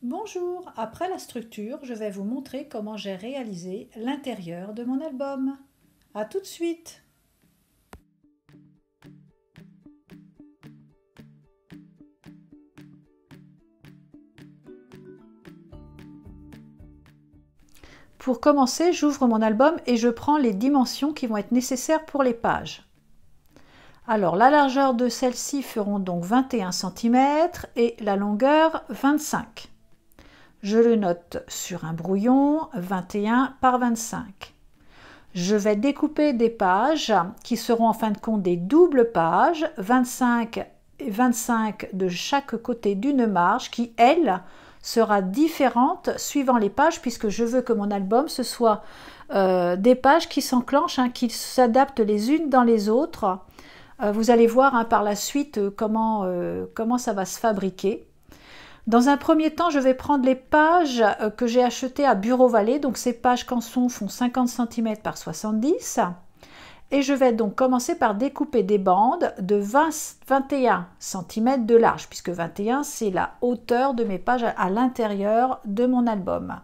Bonjour, après la structure, je vais vous montrer comment j'ai réalisé l'intérieur de mon album. A tout de suite! Pour commencer, j'ouvre mon album et je prends les dimensions qui vont être nécessaires pour les pages. Alors, la largeur de celle-ci feront donc 21 cm et la longueur 25. Je le note sur un brouillon 21 par 25. Je vais découper des pages qui seront en fin de compte des doubles pages, 25 et 25 de chaque côté d'une marge qui, elle, sera différente suivant les pages puisque je veux que mon album ce soit des pages qui s'enclenchent, qui s'adaptent les unes dans les autres. Vous allez voir par la suite comment ça va se fabriquer. Dans un premier temps, je vais prendre les pages que j'ai achetées à Bureau Vallée. Donc ces pages canson font 50 cm par 70. Et je vais donc commencer par découper des bandes de 21 cm de large, puisque 21 c'est la hauteur de mes pages à l'intérieur de mon album.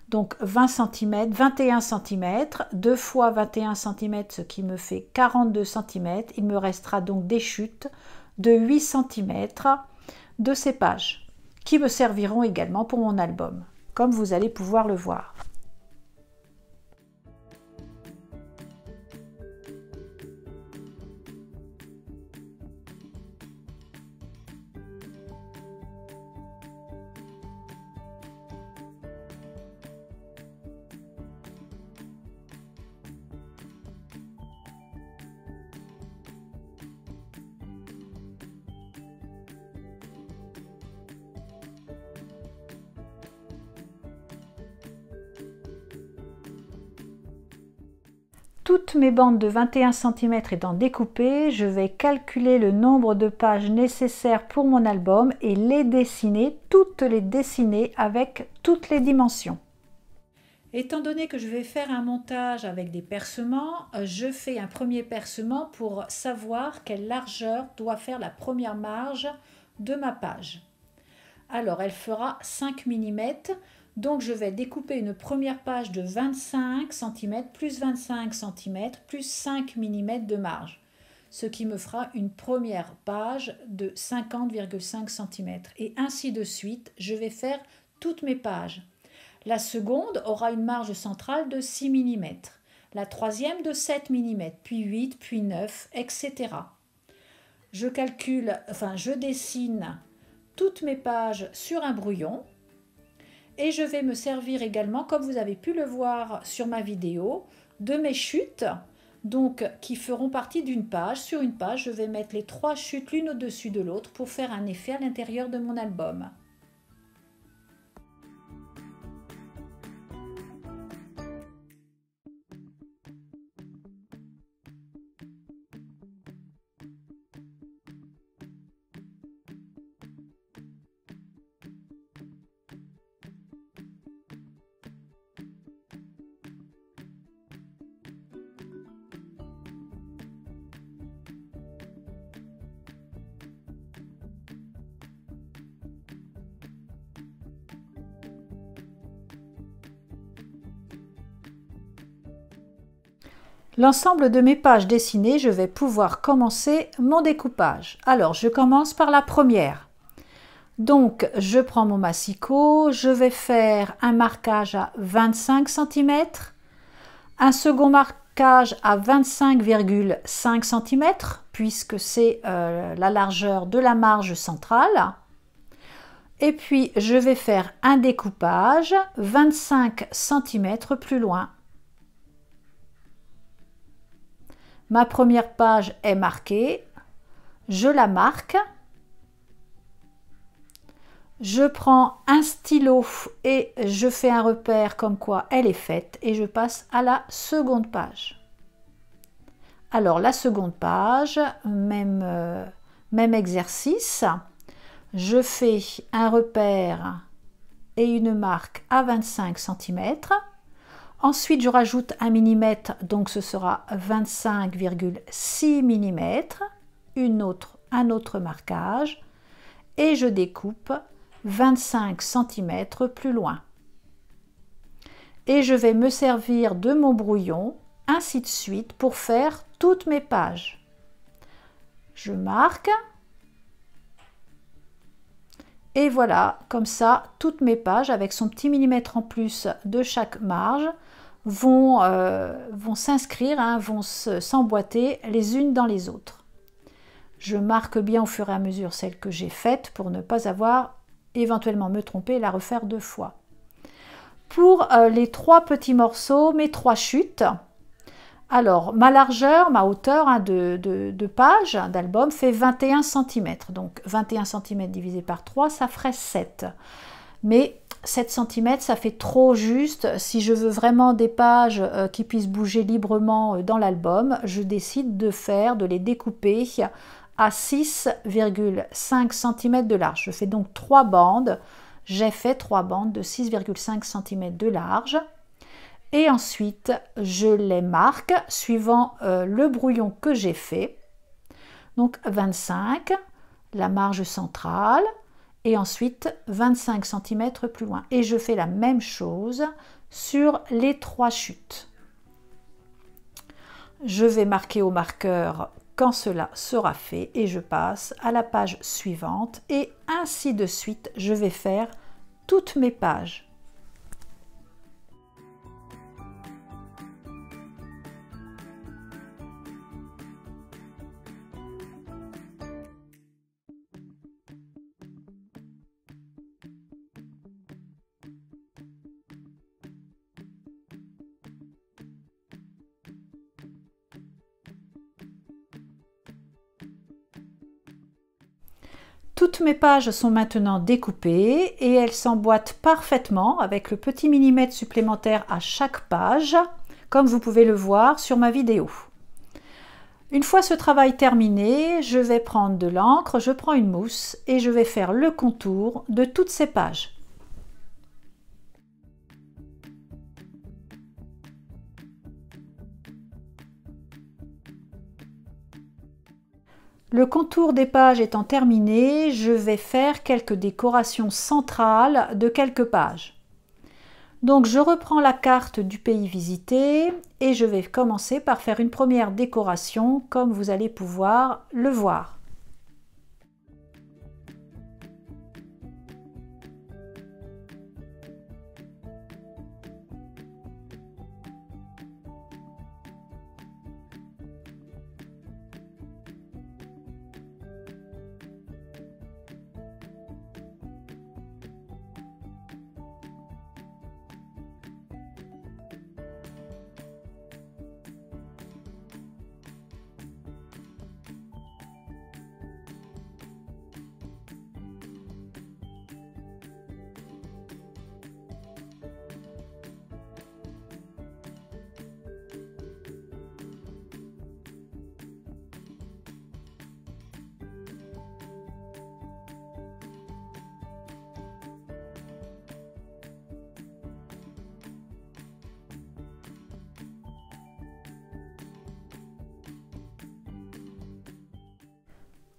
Donc 20 cm, 21 cm, 2 fois 21 cm, ce qui me fait 42 cm. Il me restera donc des chutes de 8 cm de ces pages, qui me serviront également pour mon album, comme vous allez pouvoir le voir. Toutes mes bandes de 21 cm étant découpées, je vais calculer le nombre de pages nécessaires pour mon album et les dessiner, toutes les dessiner avec toutes les dimensions. Étant donné que je vais faire un montage avec des percements, je fais un premier percement pour savoir quelle largeur doit faire la première marge de ma page. Alors elle fera 5 mm. Donc je vais découper une première page de 25 cm plus 25 cm plus 5 mm de marge, ce qui me fera une première page de 50,5 cm. Et ainsi de suite, je vais faire toutes mes pages. La seconde aura une marge centrale de 6 mm, la troisième de 7 mm, puis 8, puis 9, etc. Je dessine toutes mes pages sur un brouillon. Et je vais me servir également, comme vous avez pu le voir sur ma vidéo, de mes chutes, donc qui feront partie d'une page. Sur une page, je vais mettre les 3 chutes l'une au-dessus de l'autre pour faire un effet à l'intérieur de mon album. L'ensemble de mes pages dessinées, je vais pouvoir commencer mon découpage. Alors, je commence par la première. Donc, je prends mon massicot, je vais faire un marquage à 25 cm, un second marquage à 25,5 cm, puisque c'est la largeur de la marge centrale. Et puis, je vais faire un découpage 25 cm plus loin. Ma première page est marquée, je la marque, je prends un stylo et je fais un repère comme quoi elle est faite et je passe à la seconde page. Alors la seconde page, même exercice, je fais un repère et une marque à 25 cm. Ensuite, je rajoute 1 mm, donc ce sera 25,6 mm, un autre marquage, et je découpe 25 cm plus loin. Et je vais me servir de mon brouillon, ainsi de suite, pour faire toutes mes pages. Je marque. Et voilà, comme ça, toutes mes pages, avec son petit millimètre en plus de chaque marge, vont s'inscrire, hein, vont s'emboîter les unes dans les autres. Je marque bien au fur et à mesure celles que j'ai faites pour ne pas avoir, éventuellement me tromper et la refaire 2 fois. Pour les 3 petits morceaux, mes 3 chutes, alors ma largeur, ma hauteur hein, de page d'album fait 21 cm. Donc 21 cm divisé par 3, ça ferait 7. Mais 7 cm, ça fait trop juste. Si je veux vraiment des pages qui puissent bouger librement dans l'album, je décide de les découper à 6,5 cm de large. Je fais donc 3 bandes. J'ai fait 3 bandes de 6,5 cm de large. Et ensuite, je les marque suivant le brouillon que j'ai fait. Donc 25, la marge centrale. Et ensuite 25 cm plus loin. Et je fais la même chose sur les 3 chutes. Je vais marquer au marqueur quand cela sera fait et je passe à la page suivante et ainsi de suite, je vais faire toutes mes pages. Toutes mes pages sont maintenant découpées et elles s'emboîtent parfaitement avec le petit millimètre supplémentaire à chaque page, comme vous pouvez le voir sur ma vidéo. Une fois ce travail terminé, je vais prendre de l'encre, je prends une mousse et je vais faire le contour de toutes ces pages. Le contour des pages étant terminé, je vais faire quelques décorations centrales de quelques pages. Donc je reprends la carte du pays visité et je vais commencer par faire une première décoration comme vous allez pouvoir le voir.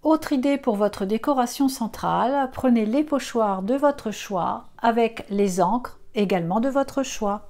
Autre idée pour votre décoration centrale, prenez les pochoirs de votre choix avec les encres également de votre choix.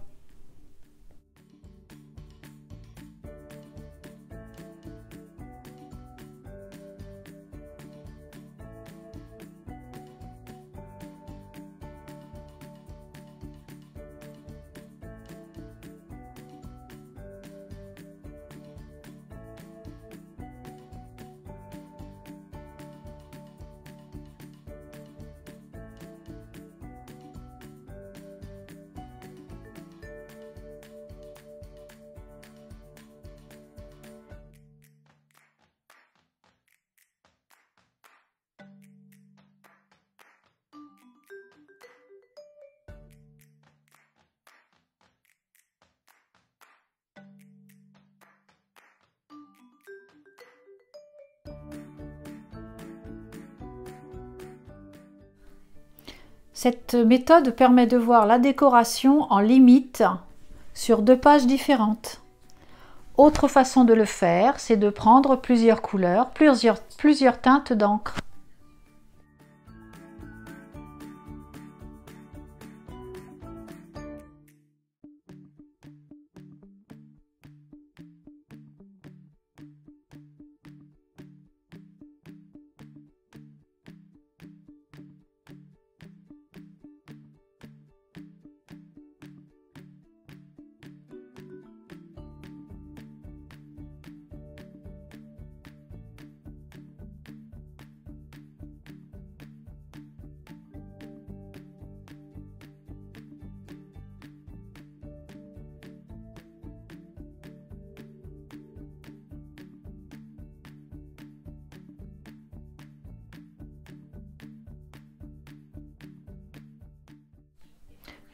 Cette méthode permet de voir la décoration en limite sur 2 pages différentes. Autre façon de le faire, c'est de prendre plusieurs couleurs, plusieurs teintes d'encre.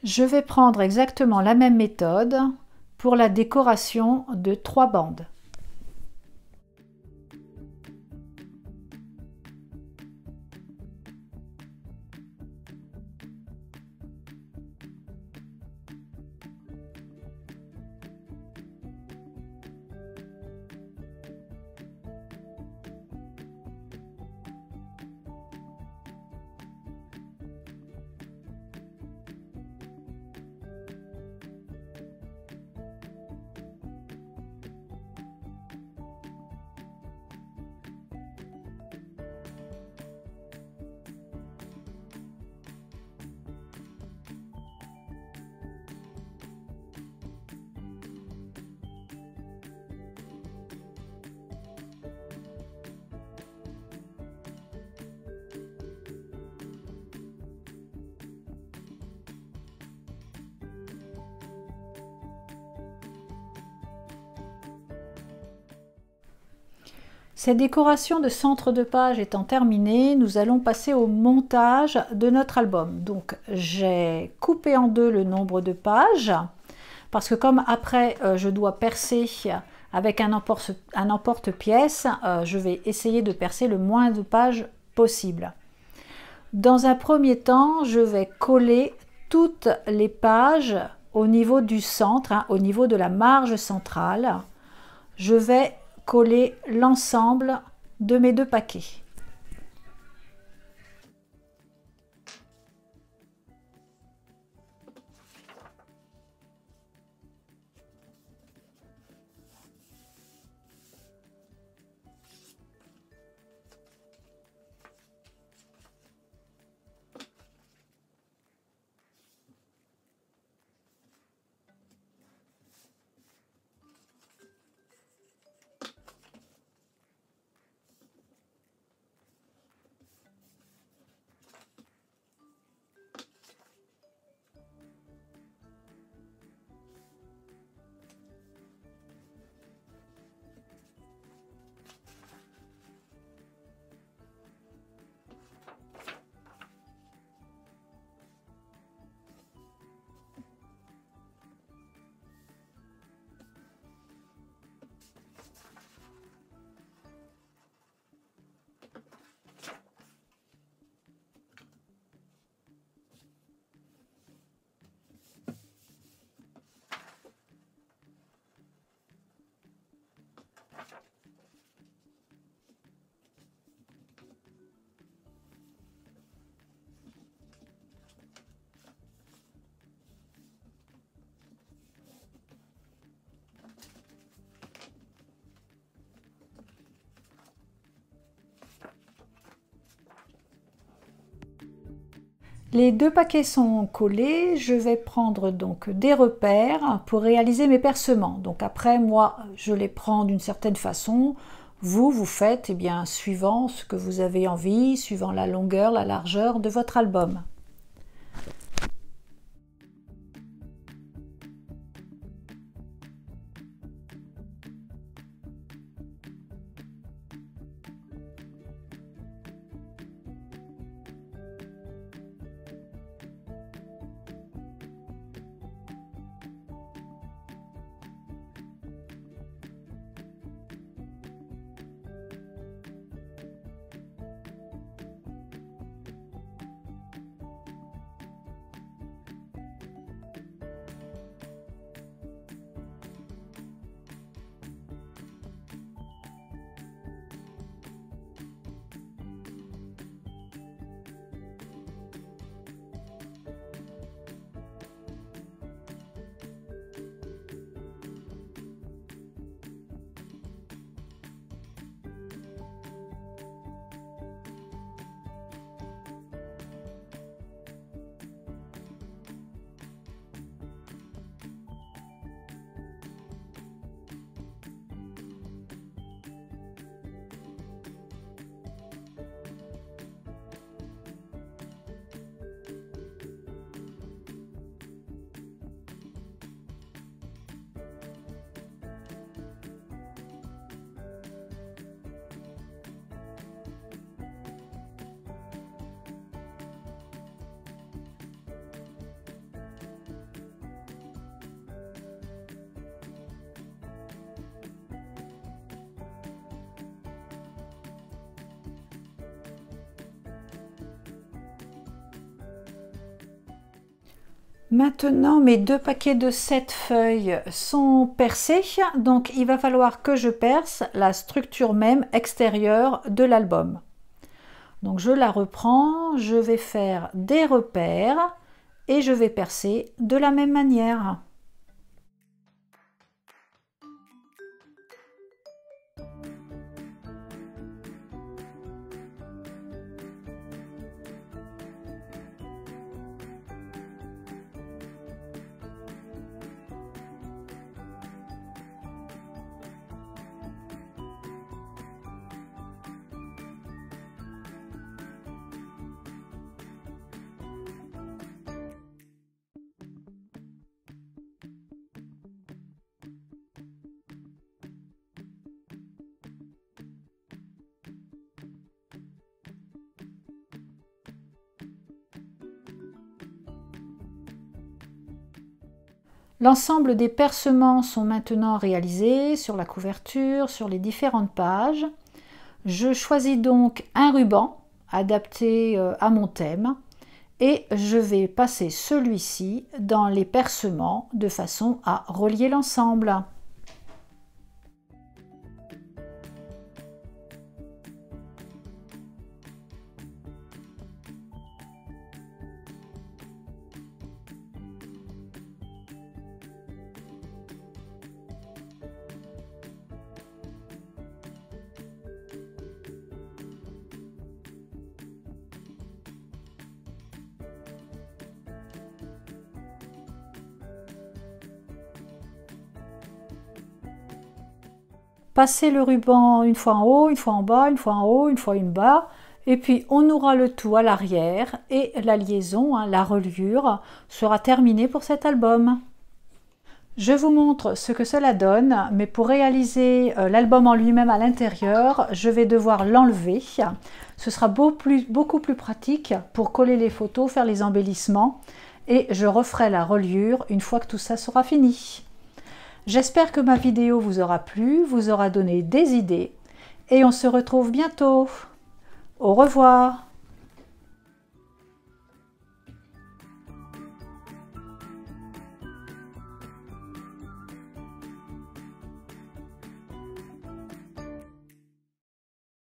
Je vais prendre exactement la même méthode pour la décoration de 3 bandes. Ces décorations de centre de page étant terminées, nous allons passer au montage de notre album. Donc j'ai coupé en deux le nombre de pages, parce que comme après je dois percer avec un emporte-pièce, je vais essayer de percer le moins de pages possible. Dans un premier temps, je vais coller toutes les pages au niveau du centre, au niveau de la marge centrale. Je vais coller l'ensemble de mes 2 paquets. Les 2 paquets sont collés, je vais prendre donc des repères pour réaliser mes percements. Donc après, moi, je les prends d'une certaine façon. Vous faites suivant ce que vous avez envie, suivant la longueur, la largeur de votre album. Maintenant, mes 2 paquets de 7 feuilles sont percés, donc il va falloir que je perce la structure même extérieure de l'album. Donc je la reprends, je vais faire des repères et je vais percer de la même manière. L'ensemble des percements sont maintenant réalisés sur la couverture, sur les différentes pages. Je choisis donc un ruban adapté à mon thème et je vais passer celui-ci dans les percements de façon à relier l'ensemble. Passer le ruban une fois en haut, une fois en bas, une fois en haut, une fois en bas, et puis on aura le tout à l'arrière et la liaison, la reliure, sera terminée pour cet album. Je vous montre ce que cela donne, mais pour réaliser l'album en lui-même à l'intérieur, je vais devoir l'enlever. Ce sera beaucoup plus pratique pour coller les photos, faire les embellissements, et je referai la reliure une fois que tout ça sera fini. J'espère que ma vidéo vous aura plu, vous aura donné des idées et on se retrouve bientôt. Au revoir.